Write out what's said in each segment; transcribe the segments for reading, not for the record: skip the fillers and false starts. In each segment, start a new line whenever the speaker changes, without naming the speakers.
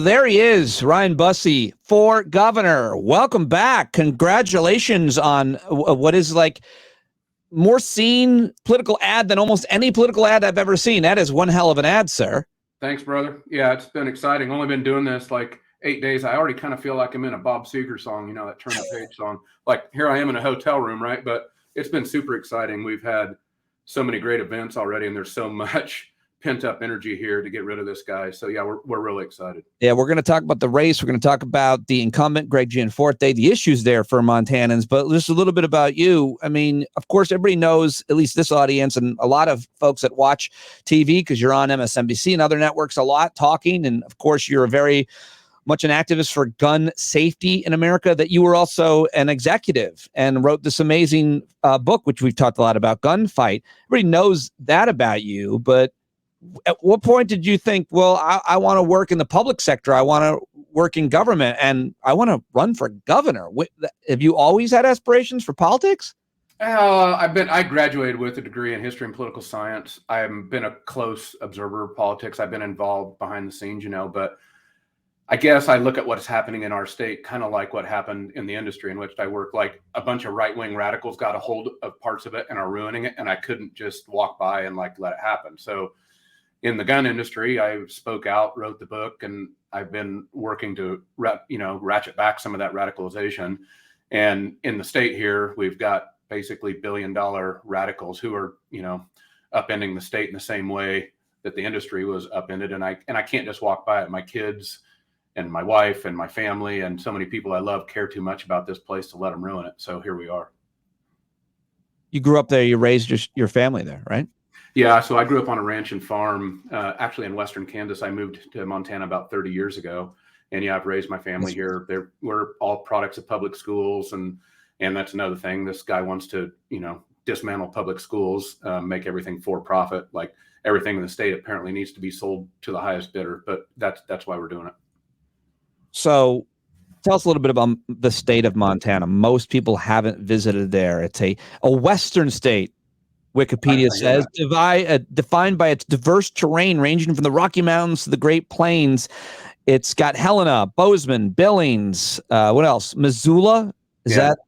there he is, Ryan Busse for governor. Welcome back. Congratulations on what is like more seen political ad than almost any political ad I've ever seen. That is one hell of an ad, sir.
Thanks, brother. Yeah, it's been exciting. Only been doing this like 8 days. I already kind of feel like I'm in a Bob Seger song, you know, that Turn the Page song. Like here I am in a hotel room, right? But it's been super exciting. We've had so many great events already, and there's so much pent up energy here to get rid of this guy. So yeah, we're really excited.
Yeah, we're going to talk about the race. We're going to talk about the incumbent, Greg Gianforte, the issues there for Montanans, but just a little bit about you. I mean, of course, everybody knows, at least this audience and a lot of folks that watch TV, because you're on MSNBC and other networks a lot talking. And of course, you're very much an activist for gun safety in America, that you were also an executive and wrote this amazing book, which we've talked a lot about, Gunfight. Everybody knows that about you, but at what point did you think, well, I want to work in the public sector, I want to work in government, and I want to run for governor? Have you always had aspirations for politics?
I graduated with a degree in history and political science. I've been a close observer of politics. I've been involved behind the scenes, you know, but I guess I look at what's happening in our state kind of like what happened in the industry in which I work. Like a bunch of right-wing radicals got a hold of parts of it and are ruining it, and I couldn't just walk by and like let it happen. So in the gun industry, I spoke out, wrote the book, and I've been working to ratchet back some of that radicalization. And in the state here, we've got basically billion-dollar radicals who are, you know, upending the state in the same way that the industry was upended. And I can't just walk by it. My kids and my wife and my family and so many people I love care too much about this place to let them ruin it. So here we are.
You grew up there. You raised your family there, right?
Yeah, so I grew up on a ranch and farm, actually in western Kansas. I moved to Montana about 30 years ago, and yeah, I've raised my family here. We're all products of public schools, and that's another thing. This guy wants to, you know, dismantle public schools, make everything for profit. Like everything in the state apparently needs to be sold to the highest bidder, but that's why we're doing it.
So tell us a little bit about the state of Montana. Most people haven't visited there. It's a western state. Wikipedia says, defined by its diverse terrain ranging from the Rocky Mountains to the Great Plains. It's got Helena, Bozeman, Billings. What else? Missoula? Is that?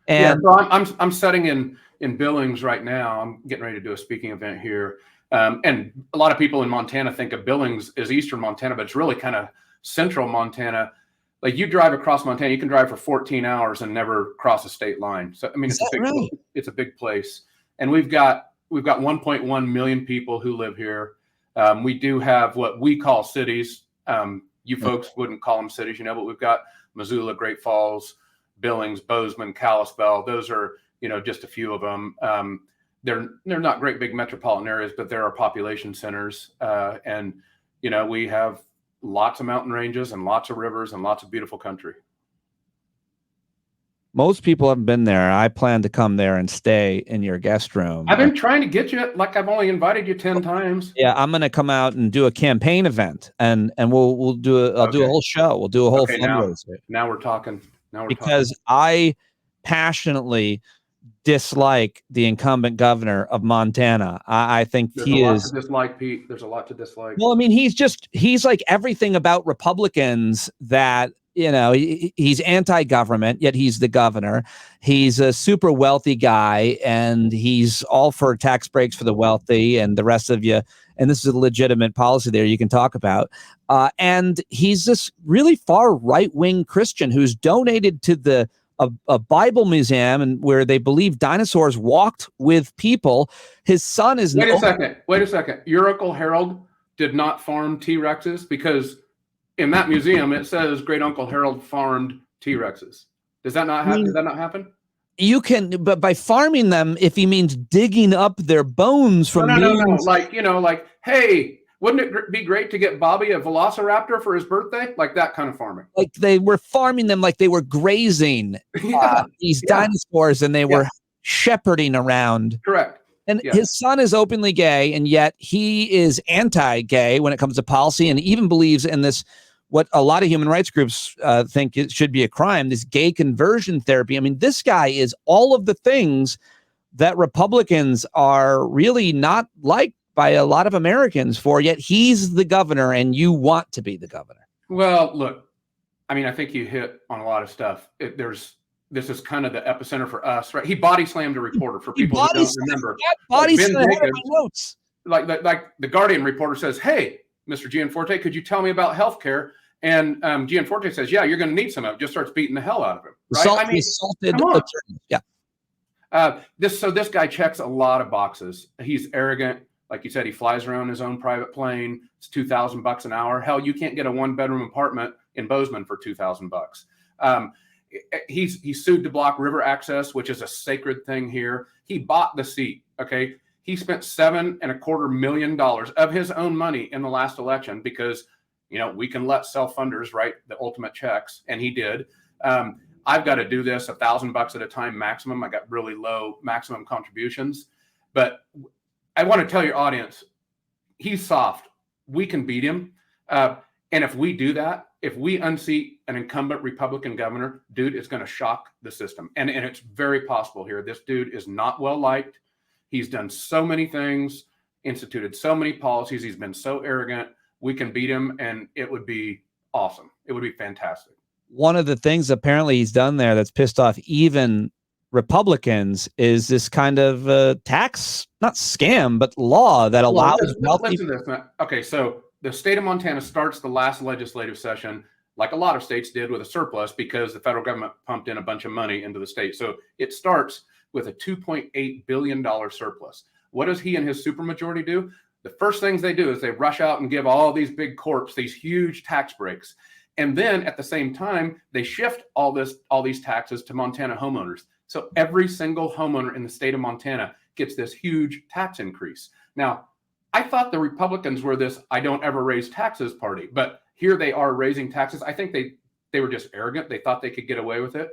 And
so I'm setting in Billings right now. I'm getting ready to do a speaking event here. And a lot of people in Montana think of Billings as eastern Montana, but it's really kind of central Montana. Like you drive across Montana, you can drive for 14 hours and never cross a state line. So I mean, it's a big place. And we've got 1.1 million people who live here. We do have what we call cities. You folks wouldn't call them cities, you know, but we've got Missoula, Great Falls, Billings, Bozeman, Kalispell. Those are, you know, just a few of them. They're not great big metropolitan areas, but there are population centers. And, you know, we have lots of mountain ranges and lots of rivers and lots of beautiful country.
Most people haven't been there. I plan to come there and stay in your guest room.
I've been trying to get you, like I've only invited you 10 times.
Yeah, I'm going to come out and do a campaign event, and we'll do I'll do a whole show. We'll do a whole fundraiser.
Now we're talking.
Because I passionately dislike the incumbent governor of Montana. I think
there's a lot to dislike, Pete. There's a lot to dislike.
Well, I mean, he's like everything about Republicans that, you know, he's anti-government, yet he's the governor. He's a super wealthy guy, and he's all for tax breaks for the wealthy and the rest of you. And this is a legitimate policy there you can talk about. And he's this really far right-wing Christian who's donated to a Bible museum and where they believe dinosaurs walked with people. His son is...
Wait a second. Your Uncle Harold did not farm T-Rexes? Because in that museum, it says Great Uncle Harold farmed T-Rexes. Does that not happen? Does that not happen?
You can, but by farming them, if he means digging up their bones from
no. Like, you know, like, hey, wouldn't it be great to get Bobby a velociraptor for his birthday? Like that kind of farming.
Like they were farming them like they were grazing these dinosaurs, and they were shepherding around.
Correct.
And his son is openly gay, and yet he is anti-gay when it comes to policy, and even believes in this, what a lot of human rights groups think it should be a crime, this gay conversion therapy. I mean, this guy is all of the things that Republicans are really not liked by a lot of Americans for, yet he's the governor, and you want to be the governor.
Well, look, I mean, I think you hit on a lot of stuff. This is kind of the epicenter for us, right? He body slammed a reporter. For people who don't remember,
body
Ben
slammed
Jacobs,
my notes.
like the Guardian reporter says, "Hey, Mr. Gianforte, could you tell me about healthcare?" And Gianforte says, "Yeah, you're going to need some of it." Just starts beating the hell out of him. Right? I mean,
assaulted
come on.
attorney. Yeah.
This guy checks a lot of boxes. He's arrogant. Like you said, he flies around his own private plane. It's $2,000 an hour. Hell, you can't get a 1-bedroom apartment in Bozeman for $2,000. He's sued to block river access, which is a sacred thing here. He bought the seat. Okay. He spent $7.25 million of his own money in the last election because, we can let self-funders write the ultimate checks. And he did. I've got to do this $1,000 at a time maximum. I got really low maximum contributions, but I want to tell your audience, he's soft. We can beat him. And if we do that, if we unseat an incumbent Republican governor, dude, it's going to shock the system. And it's very possible here. This dude is not well liked. He's done so many things, instituted so many policies. He's been so arrogant. We can beat him, and it would be awesome. It would be fantastic.
One of the things apparently he's done there that's pissed off even Republicans is this kind of tax, not scam, but law that allows wealthy.
Listen to this, Matt. Okay, so the state of Montana starts the last legislative session, like a lot of states did, with a surplus because the federal government pumped in a bunch of money into the state. So it starts with a $2.8 billion surplus. What does he and his supermajority do? The first things they do is they rush out and give all these big corps these huge tax breaks. And then at the same time, they shift all these taxes to Montana homeowners. So every single homeowner in the state of Montana gets this huge tax increase. Now, I thought the Republicans were this I don't ever raise taxes party, but here they are raising taxes. I think they were just arrogant. They thought they could get away with it.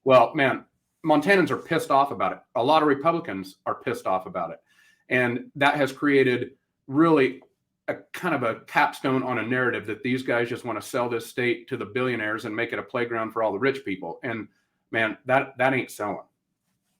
Well, man, Montanans are pissed off about it. A lot of Republicans are pissed off about it. And that has created really a kind of a capstone on a narrative that these guys just want to sell this state to the billionaires and make it a playground for all the rich people. And man, that ain't selling.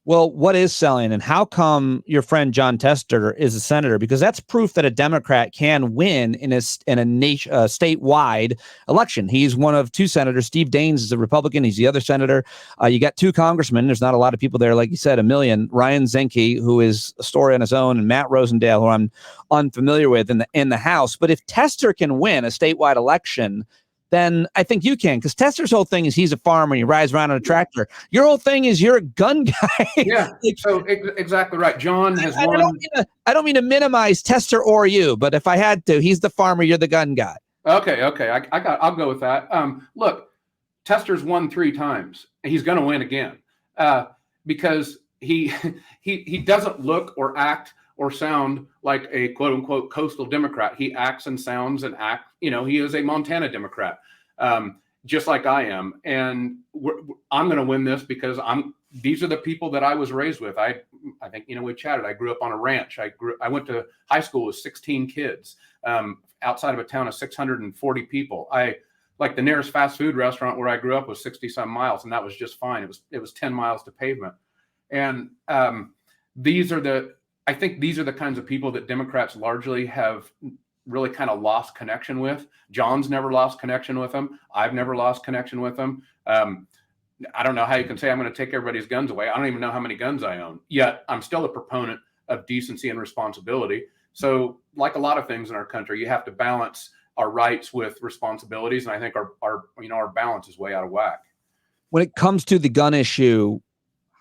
Well, what is selling, and how come your friend John Tester is a senator? Because that's proof that a Democrat can win in a statewide election. He's one of two senators. Steve Daines is a Republican. He's the other senator. You got two congressmen. There's not a lot of people there, like you said, a million. Ryan Zinke, who is a story on his own, and Matt Rosendale, who I'm unfamiliar with in the House. But if Tester can win a statewide election, then I think you can, because Tester's whole thing is he's a farmer and he rides around on a tractor. Your whole thing is you're a gun guy.
Yeah, so exactly right. John has won.
I don't mean to minimize Tester or you, but if I had to, he's the farmer, you're the gun guy.
Okay, I'll go with that. Look, Tester's won 3 times. He's going to win again because he doesn't look or act or sound like a quote unquote coastal Democrat. He acts and sounds and he is a Montana Democrat, just like I am. And I'm going to win this because these are the people that I was raised with. I think, we chatted. I grew up on a ranch. I went to high school with 16 kids, outside of a town of 640 people. Like the nearest fast food restaurant where I grew up was 60 some miles, and that was just fine. It was 10 miles to pavement. And I think these are the kinds of people that Democrats largely have really kind of lost connection with. John's never lost connection with them. I've never lost connection with them. I don't know how you can say I'm going to take everybody's guns away. I don't even know how many guns I own. Yet I'm still a proponent of decency and responsibility. So like a lot of things in our country, you have to balance our rights with responsibilities. And I think our balance is way out of whack.
When it comes to the gun issue,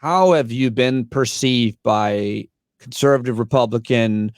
how have you been perceived by conservative Republican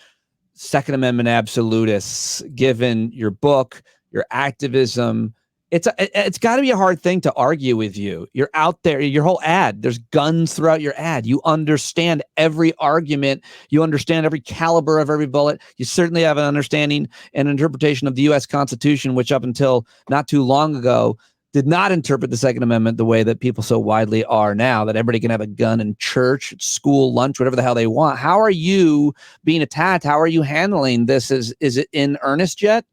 Second Amendment absolutists, given your book, your activism? It's got to be a hard thing to argue with you. You're out there, your whole ad, there's guns throughout your ad. You understand every argument. You understand every caliber of every bullet. You certainly have an understanding and interpretation of the U.S. Constitution, which up until not too long ago did not interpret the Second Amendment the way that people so widely are now, that everybody can have a gun in church, school, lunch, whatever the hell they want. How are you being attacked? How are you handling this? Is it in earnest yet?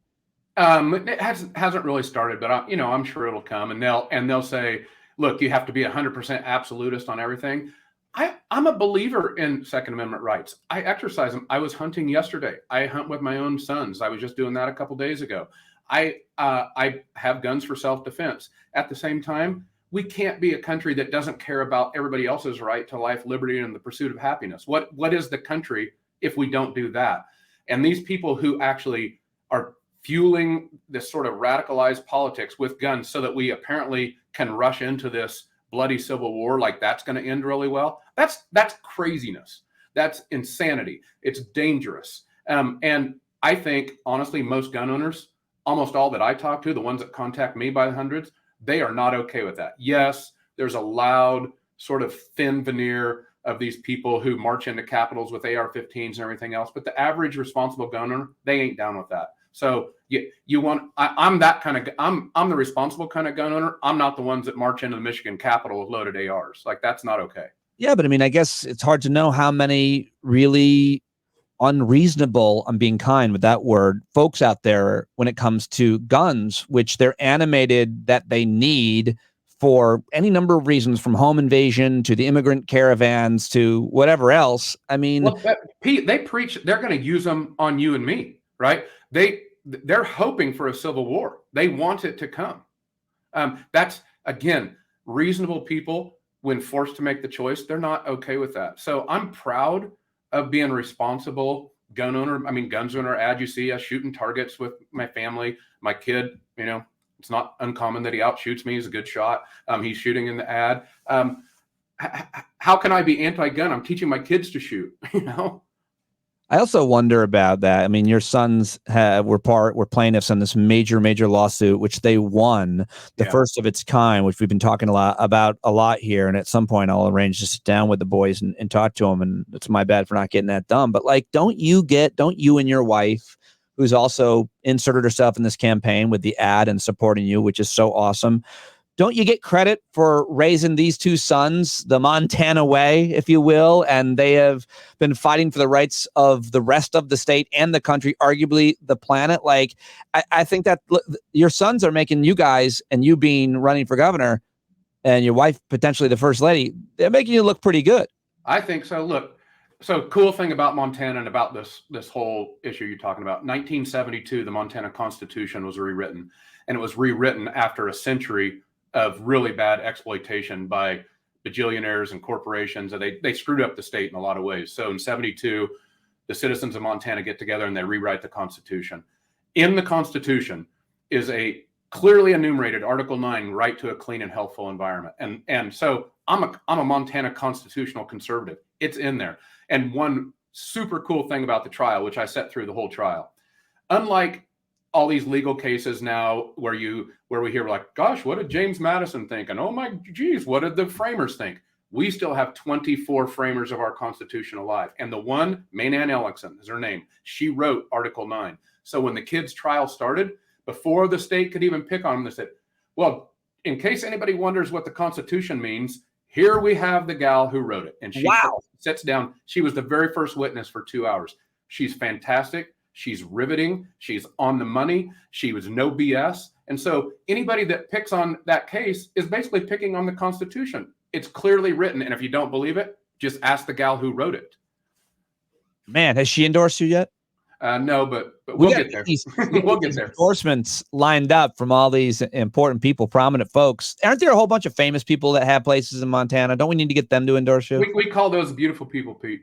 It hasn't really started, but I'm sure it'll come, and they'll say, look, you have to be 100% absolutist on everything. I'm a believer in Second Amendment rights. I exercise them. I was hunting yesterday. I hunt with my own sons. I was just doing that a couple days ago. I have guns for self-defense. At the same time, we can't be a country that doesn't care about everybody else's right to life, liberty, and the pursuit of happiness. What is the country if we don't do that? And these people who actually are fueling this sort of radicalized politics with guns so that we apparently can rush into this bloody civil war like that's going to end really well, that's craziness. That's insanity. It's dangerous. And I think, honestly, most gun owners, almost all that I talk to, the ones that contact me by the hundreds, they are not okay with that. Yes, there's a loud, sort of thin veneer of these people who march into capitals with AR-15s and everything else, but the average responsible gun owner, they ain't down with that. So I'm that kind of, I'm the responsible kind of gun owner. I'm not the ones that march into the Michigan Capitol with loaded ARs. Like, that's not okay.
Yeah, but I mean, I guess it's hard to know how many really unreasonable, I'm being kind with that word, folks out there when it comes to guns, which they're animated that they need for any number of reasons, from home invasion to the immigrant caravans to whatever else. I mean,
well, Pete, they preach they're going to use them on you and me, right? They're hoping for a civil war. They want it to come. That's, again, reasonable people, when forced to make the choice, they're not okay with that. So I'm proud of being responsible gun owner. I mean, guns in our ad, you see us shooting targets with my family, my kid, it's not uncommon that he outshoots me. He's a good shot. He's shooting in the ad. How can I be anti-gun? I'm teaching my kids to shoot,
I also wonder about that. I mean, your sons were plaintiffs on this major lawsuit, which they won, the first of its kind, which we've been talking about a lot here. And at some point, I'll arrange to sit down with the boys and talk to them. And it's my bad for not getting that done. But like, don't you and your wife, who's also inserted herself in this campaign with the ad and supporting you, which is so awesome, don't you get credit for raising these two sons the Montana way, if you will? And they have been fighting for the rights of the rest of the state and the country, arguably the planet. Like, I think that your sons are making you guys, and you being running for governor and your wife potentially the first lady, they're making you look pretty good.
I think so. Look, so cool thing about Montana and about this whole issue you're talking about, 1972, the Montana Constitution was rewritten, and it was rewritten after a century of really bad exploitation by bajillionaires and corporations. And they screwed up the state in a lot of ways. So in 72, the citizens of Montana get together and they rewrite the Constitution. In the Constitution is a clearly enumerated Article 9, right to a clean and healthful environment. And so I'm a Montana constitutional conservative. It's in there. And one super cool thing about the trial, which I sat through the whole trial, unlike all these legal cases now where we hear like, gosh, what did James Madison think? And oh my geez, what did the framers think? We still have 24 framers of our Constitution alive. And the one, Maynann Ellingson is her name, she wrote Article 9. So when the kids' trial started, before the state could even pick on them, they said, well, in case anybody wonders what the Constitution means, here we have the gal who wrote it. And she sits down. She was the very first witness for 2 hours. She's fantastic. She's riveting. She's on the money. She was no BS. And so anybody that picks on that case is basically picking on the Constitution. It's clearly written. And if you don't believe it, just ask the gal who wrote it.
Man, has she endorsed you yet?
No, but we'll get there. We'll get there.
Endorsements lined up from all these important people, prominent folks. Aren't there a whole bunch of famous people that have places in Montana? Don't we need to get them to endorse you?
We call those beautiful people, Pete.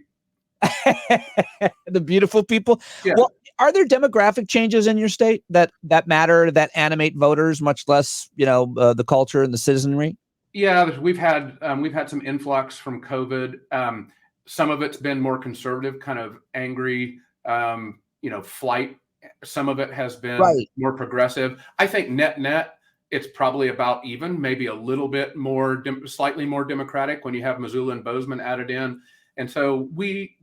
The beautiful people.
Yeah.
Well, are there demographic changes in your state that matter, that animate voters, much less, the culture and the citizenry?
Yeah, we've had some influx from COVID. Some of it's been more conservative, kind of angry, flight. Some of it has been more progressive. I think net, it's probably about even, maybe a little bit more, slightly more Democratic when you have Missoula and Bozeman added in. And so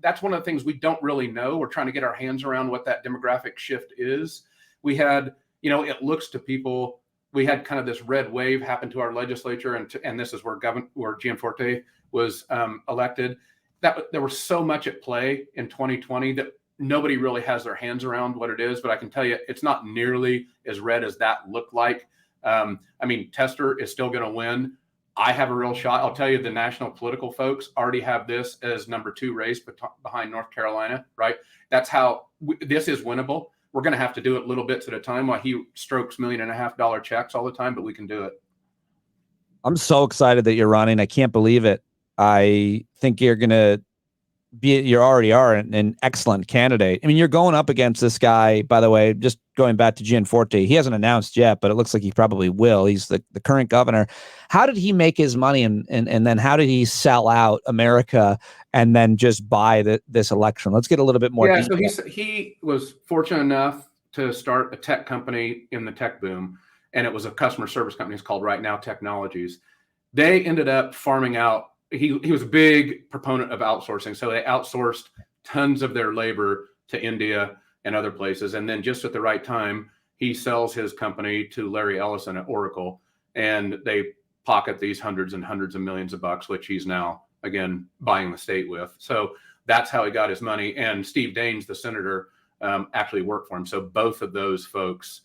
that's one of the things we don't really know. We're trying to get our hands around what that demographic shift is. We had, it looks to people, we had kind of this red wave happen to our legislature. And this is where Gianforte was elected. There was so much at play in 2020 that nobody really has their hands around what it is. But I can tell you, it's not nearly as red as that looked like. Tester is still going to win. I have a real shot. I'll tell you, the national political folks already have this as number 2 race behind North Carolina, right? That's how this is winnable. We're going to have to do it little bits at a time while he strokes $1.5 million checks all the time, but we can do it.
I'm so excited that you're running. I can't believe it. I think you're going to you already are an excellent candidate. I mean, you're going up against this guy, by the way, just going back to Gianforte. He hasn't announced yet, but it looks like he probably will. He's the current governor. How did he make his money? And then how did he sell out America and then just buy this election? Let's get a little bit more.
Yeah. Detail. So he was fortunate enough to start a tech company in the tech boom. And it was a customer service company. It's called Right Now Technologies. They ended up farming out. He was a big proponent of outsourcing. So they outsourced tons of their labor to India and other places. And then just at the right time, he sells his company to Larry Ellison at Oracle. And they pocket these hundreds and hundreds of millions of bucks, which he's now, again, buying the state with. So that's how he got his money. And Steve Daines, the senator, actually worked for him. So both of those folks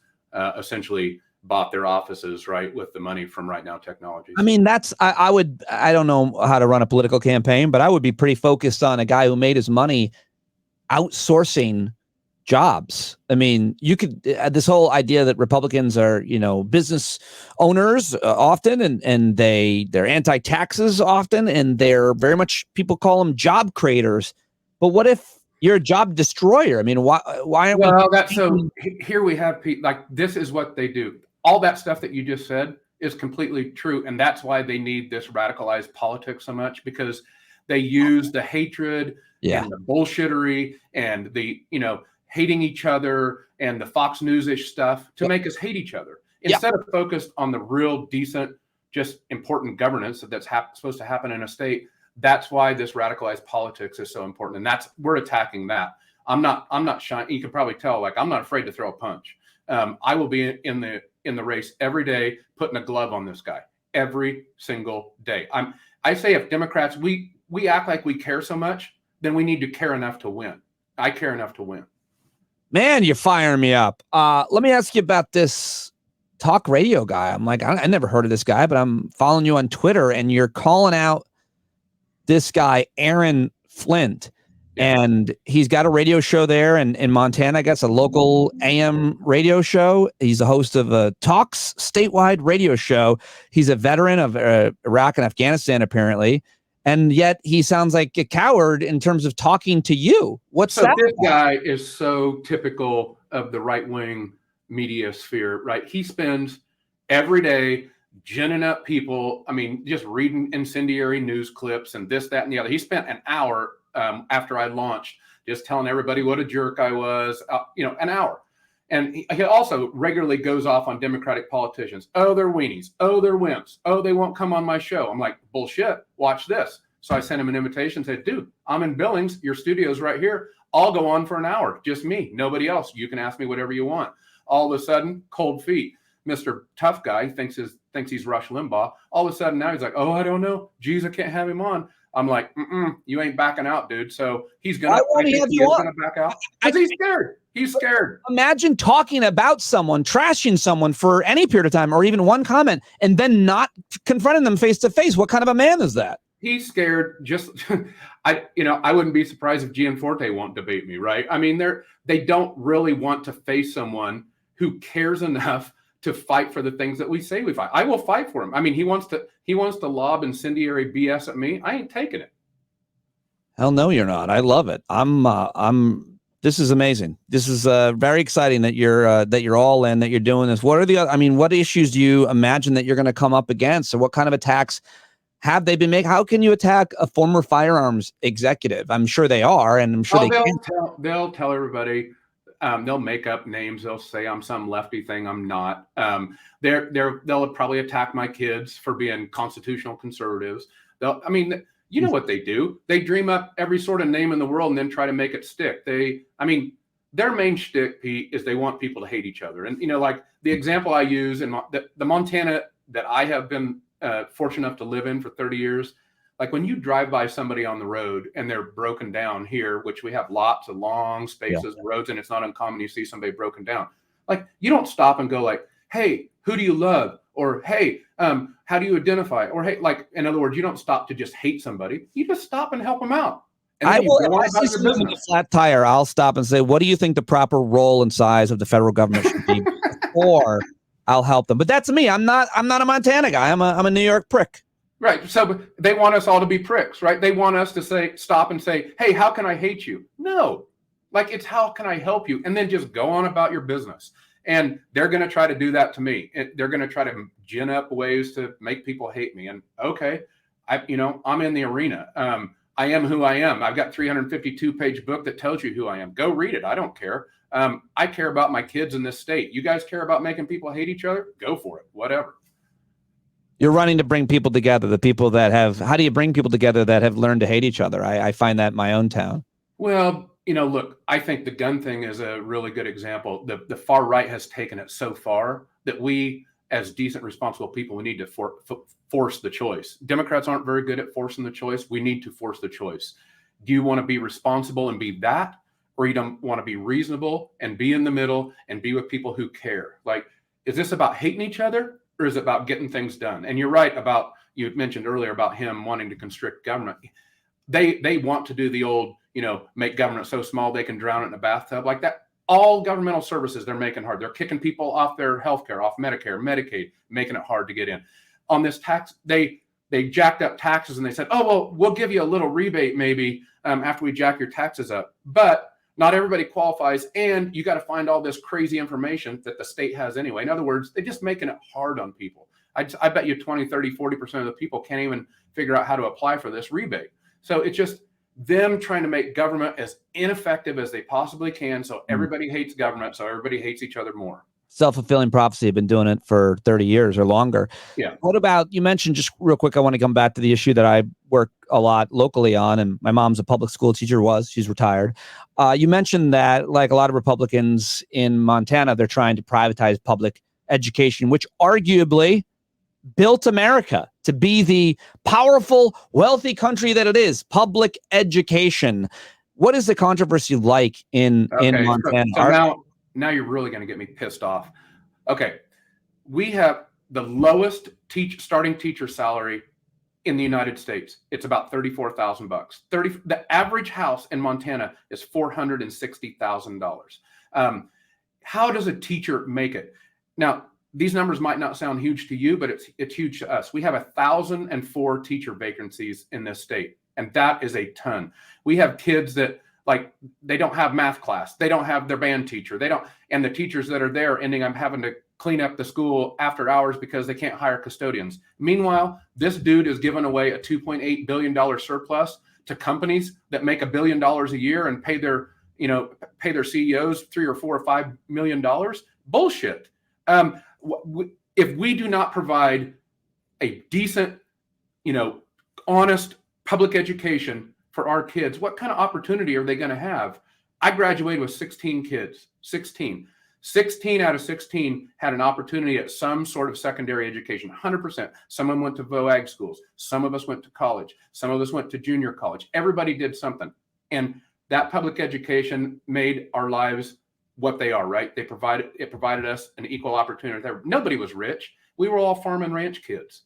essentially bought their offices, right, with the money from Right Now Technologies.
I mean, I don't know how to run a political campaign, but I would be pretty focused on a guy who made his money outsourcing jobs. I mean, you could, this whole idea that Republicans are, business owners often, and they're anti-taxes often, and they're very much, people call them job creators. But what if you're a job destroyer? I mean, why aren't we?
Well, so here we have people, like, this is what they do. All that stuff that you just said is completely true. And that's why they need this radicalized politics so much, because they use the hatred and the bullshittery and the, hating each other and the Fox News-ish stuff to make us hate each other instead of focused on the real decent, just important governance that's supposed to happen in a state. That's why this radicalized politics is so important. And we're attacking that. I'm not shy. You can probably tell, like, I'm not afraid to throw a punch. I will be in the race every day, putting a glove on this guy every single day. I say, if Democrats, we act like we care so much, then we need to care enough to win. I care enough to win.
Man, you're firing me up. Let me ask you about this talk radio guy. I'm like, I never heard of this guy, but I'm following you on Twitter, and you're calling out this guy, Aaron Flint. And he's got a radio show there in Montana, I guess, a local AM radio show. He's the host of a Talks statewide radio show. He's a veteran of Iraq and Afghanistan, apparently. And yet he sounds like a coward in terms of talking to you. What's that?
This guy is so typical of the right-wing media sphere, right? He spends every day ginning up people. I mean, just reading incendiary news clips and this, that, and the other. He spent an hour after I launched, just telling everybody what a jerk I was, an hour. And he also regularly goes off on Democratic politicians. Oh, they're weenies. Oh, they're wimps. Oh, they won't come on my show. I'm like, bullshit, watch this. So I sent him an invitation and said, dude, I'm in Billings. Your studio's right here. I'll go on for an hour. Just me, nobody else. You can ask me whatever you want. All of a sudden, cold feet. Mr. Tough Guy thinks he's Rush Limbaugh. All of a sudden now he's like, oh, I don't know. Geez, I can't have him on. I'm like, you ain't backing out, dude. So he's gonna back out because he's scared. He's scared.
Imagine talking about someone, trashing someone for any period of time, or even one comment, and then not confronting them face to face. What kind of a man is that?
He's scared. Just I wouldn't be surprised if Gianforte won't debate me, right? I mean, they don't really want to face someone who cares enough to fight for the things that we say we fight. I will fight for him. I mean, he wants to lob incendiary BS at me. I ain't taking it.
Hell no, you're not. I love it. This is amazing. This is very exciting that you're all in, that you're doing this. What issues do you imagine that you're going to come up against? Or what kind of attacks have they been making? How can you attack a former firearms executive? I'm sure they are, and I'm sure
they'll tell everybody. They'll make up names. They'll say I'm some lefty thing. I'm not. They'll probably attack my kids for being constitutional conservatives. You know what they do? They dream up every sort of name in the world and then try to make it stick. Their main shtick, Pete, is they want people to hate each other. And like the example I use in the Montana that I have been fortunate enough to live in for 30 years. Like when you drive by somebody on the road and they're broken down here, which we have lots of long spaces, roads, and it's not uncommon you see somebody broken down. Like you don't stop and go like, hey, who do you love? Or, hey, how do you identify? Or, hey, like, in other words, you don't stop to just hate somebody. You just stop and help them out. And then you
If
go on
I see
about your
someone with a
business.
flat tire, I'll stop and say, what do you think the proper role and size of the federal government should be? Or I'll help them. But that's me. I'm not a Montana guy. I'm a New York prick.
Right. So they want us all to be pricks, right? They want us to stop and say, hey, how can I hate you? No, like it's how can I help you? And then just go on about your business. And they're going to try to do that to me. They're going to try to gin up ways to make people hate me. And okay, I'm in the arena. I am who I am. I've got 352-page book that tells you who I am. Go read it. I don't care. I care about my kids in this state. You guys care about making people hate each other? Go for it. Whatever.
You're running to bring people together, the people that have, how do you bring people together that have learned to hate each other? I find that in my own town.
Well, look, I think the gun thing is a really good example. The far right has taken it so far that we, as decent, responsible people, we need to force the choice. Democrats aren't very good at forcing the choice. We need to force the choice. Do you want to be responsible and be that? Or you don't want to be reasonable and be in the middle and be with people who care? Like, is this about hating each other? Or is it about getting things done? And you're right about, you mentioned earlier about him wanting to constrict government. They want to do the old, make government so small they can drown it in a bathtub like that. All governmental services they're making hard. They're kicking people off their health care, off Medicare, Medicaid, making it hard to get in. On this tax, they jacked up taxes and they said, oh, well, we'll give you a little rebate maybe after we jack your taxes up. But not everybody qualifies, and you got to find all this crazy information that the state has anyway. In other words, they're just making it hard on people. I bet you 20, 30, 40% of the people can't even figure out how to apply for this rebate. So it's just them trying to make government as ineffective as they possibly can, so everybody hates government, so everybody hates each other more.
Self-fulfilling prophecy. I've been doing it for 30 years or longer.
Yeah.
What about, you mentioned, just real quick, I want to come back to the issue that I work a lot locally on, and my mom's a public school teacher, she's retired. You mentioned that, like a lot of Republicans in Montana, they're trying to privatize public education, which arguably built America to be the powerful, wealthy country that it is. Public education. What is the controversy like in Montana?
So now you're really going to get me pissed off. Okay. We have the lowest starting teacher salary in the United States. It's about $34,000. The average house in Montana is $460,000. How does a teacher make it? Now, these numbers might not sound huge to you, but it's huge to us. We have 1,004 teacher vacancies in this state, and that is a ton. We have kids that, like, they don't have math class. They don't have their band teacher. And the teachers that are there ending up having to clean up the school after hours because they can't hire custodians. Meanwhile, this dude is giving away a $2.8 billion surplus to companies that make $1 billion a year and pay their CEOs $3 or $4 or $5 million. Bullshit. If we do not provide a decent, honest public education for our kids, what kind of opportunity are they going to have? I graduated with 16 kids, 16 out of 16 had an opportunity at some sort of secondary education, 100%. Some of them went to VOAG schools. Some of us went to college. Some of us went to junior college. Everybody did something. And that public education made our lives what they are, right? It provided us an equal opportunity. Nobody was rich. We were all farm and ranch kids.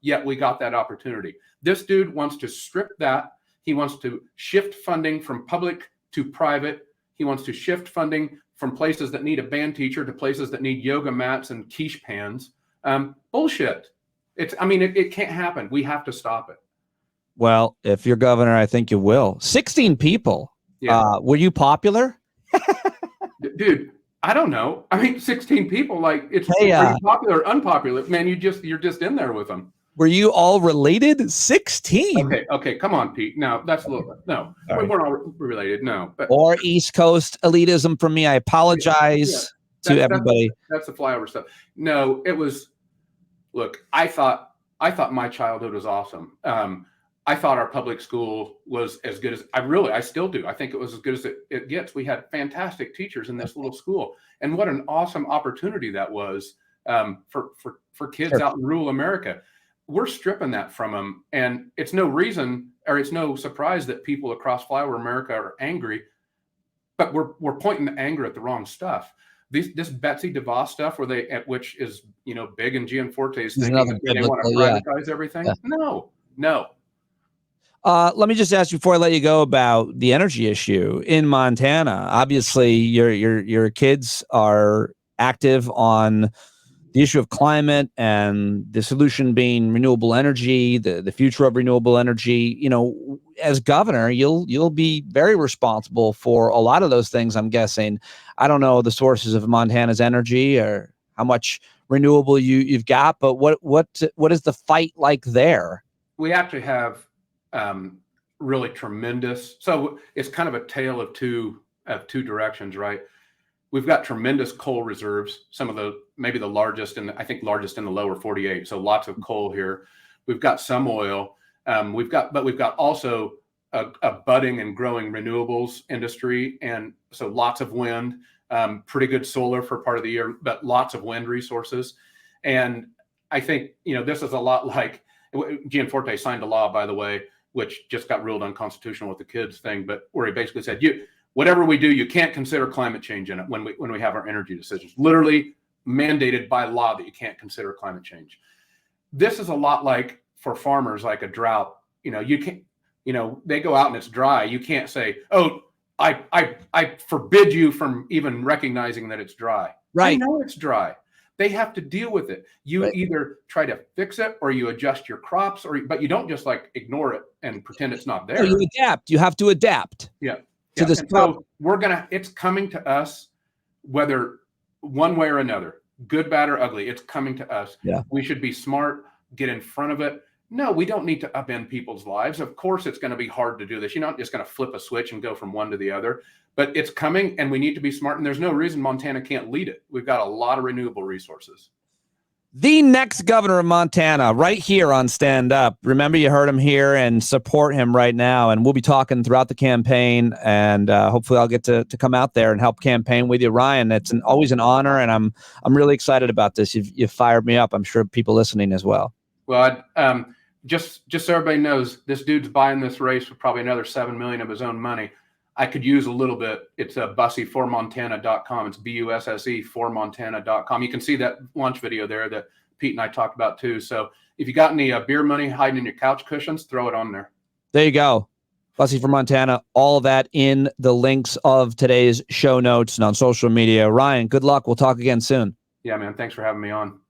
Yet we got that opportunity. This dude wants to strip that. He wants to shift funding from public to private. He wants to shift funding from places that need a band teacher to places that need yoga mats and quiche pans. Bullshit. It can't happen. We have to stop it.
Well, if you're governor, I think you will. 16 people. Yeah. Were you popular?
Dude, I don't know. 16 people, like, it's pretty popular or unpopular. Man, you're just in there with them.
Were you all related? 16.
Okay. Come on, Pete. No, that's a little, no, we're not related. No.
Or East Coast elitism from me. I apologize to everybody.
That's the flyover stuff. No, it was, look, I thought my childhood was awesome. I thought our public school was as good as I still do. I think it was as good as it gets. We had fantastic teachers in this little school, and what an awesome opportunity that was for kids out in rural America. We're stripping that from them, and it's no reason, or it's no surprise that people across flyover America are angry. But we're pointing the anger at the wrong stuff. This Betsy DeVos stuff, which is big in Gianforte's thinking, they want to privatize everything. Yeah. No.
Let me just ask you before I let you go about the energy issue in Montana. Obviously, your kids are active on the issue of climate and the solution being renewable energy, the future of renewable energy. You know, as governor, you'll be very responsible for a lot of those things, I'm guessing. I don't know the sources of Montana's energy or how much renewable you've got, but what is the fight like there?
We actually have really tremendous. So it's kind of a tale of two directions, right? We've got tremendous coal reserves, some of the maybe the largest I think largest in the lower 48. So lots of coal here. We've got some oil. We've got also a budding and growing renewables industry, and so lots of wind, pretty good solar for part of the year, but lots of wind resources. And I think this is a lot like Gianforte signed a law, by the way, which just got ruled unconstitutional with the kids thing, but where he basically said whatever we do, you can't consider climate change in it when we have our energy decisions. Literally mandated by law that you can't consider climate change. This is a lot like for farmers, like a drought. You can't. They go out and it's dry. You can't say, "Oh, I forbid you from even recognizing that it's dry."
Right.
I know it's dry. They have to deal with it. You
Right.
either try to fix it or you adjust your crops, but you don't just like ignore it and pretend it's not there.
No, you adapt. You have to adapt.
Yeah.
To this
and so it's coming to us, whether one way or another, good, bad, or ugly, it's coming to us.
Yeah.
We should be smart, get in front of it. No, we don't need to upend people's lives. Of course, it's going to be hard to do this. You're not just going to flip a switch and go from one to the other, but it's coming and we need to be smart. And there's no reason Montana can't lead it. We've got a lot of renewable resources.
The next governor of Montana, right here on Stand Up. Remember, you heard him here, and support him right now. And we'll be talking throughout the campaign, and hopefully I'll get to come out there and help campaign with you, Ryan. It's always an honor, and I'm really excited about this. You've fired me up. I'm sure people listening as well.
Well, just so everybody knows, this dude's buying this race for probably another $7 million of his own money. I could use a little bit. It's Busse for Montana.com. It's Busse for Montana.com. You can see that lunch video there that Pete and I talked about too. So if you got any beer money hiding in your couch cushions, throw it on there.
There you go. Busse for Montana. All that in the links of today's show notes and on social media. Ryan, good luck. We'll talk again soon.
Yeah, man. Thanks for having me on.